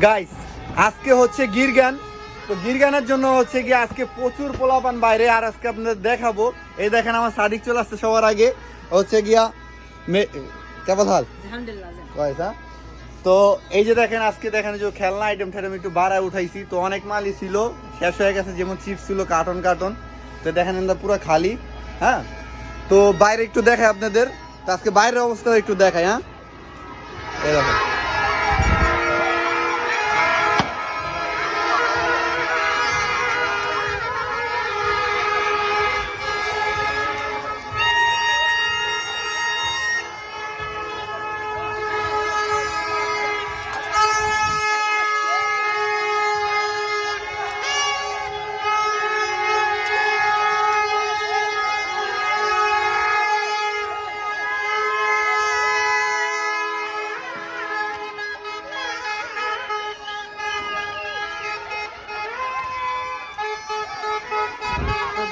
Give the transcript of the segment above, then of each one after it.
Guys আজকে হচ্ছে গিরগান, তো গিরগানের জন্য হচ্ছে কি আজকে প্রচুর পোলাপান বাইরে। আর আজকে আপনাদের দেখাবো, এই দেখেন আমার সাদিক চলে আসছে সবার আগে হচ্ছে গিয়া কেবল হাল কয়সা। তো এই যে দেখেন আজকে দেখেন যে খেলনা আইটেম ঠেটেম একটু বাড়ায় উঠাইছি, তো অনেক মালই ছিল, শেষ হয়ে গেছে। যেমন চিপস ছিল কার্টন কার্টন, তো দেখেন এটা পুরো খালি। হ্যাঁ, তো বাইরে একটু দেখাই আপনাদের, তো আজকে বাইরের অবস্থা একটু দেখাই। হ্যাঁ, এই দেখেন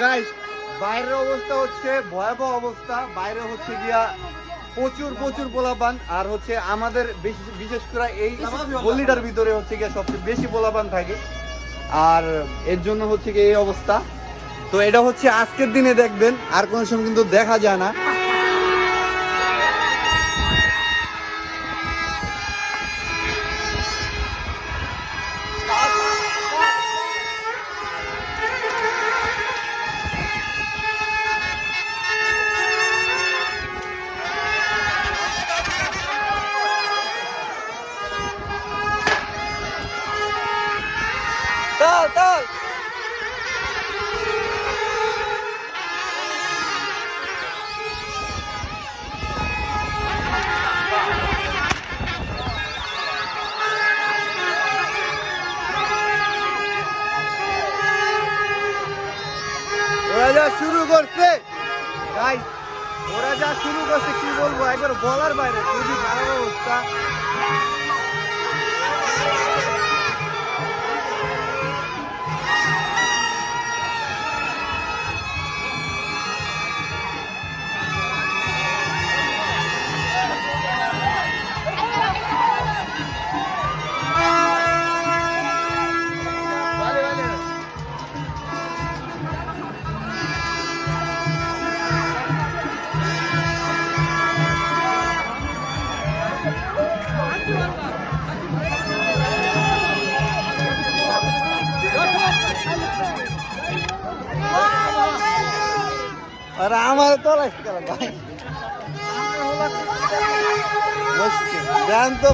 গাইস, বাইরের অবস্থা হচ্ছে ভয়াবহ অবস্থা। বাইরে হচ্ছে গিয়া প্রচুর প্রচুর পোলাপান, আর হচ্ছে আমাদের বিশেষ করে এই গলিটার ভিতরে হচ্ছে গিয়া সবচেয়ে বেশি পোলাপান থাকে, আর এর জন্য হচ্ছে গিয়ে এই অবস্থা। তো এটা হচ্ছে আজকের দিনে দেখবেন, আর কোনো সময় কিন্তু দেখা যায় না। তাল তাল ওরা যা শুরু করছে গাইস, ওরা যা শুরু করছে কি বলবো, একবার বলার বাইরে, খুবই খারাপ অবস্থা। আর আমার তো ভাই জান তো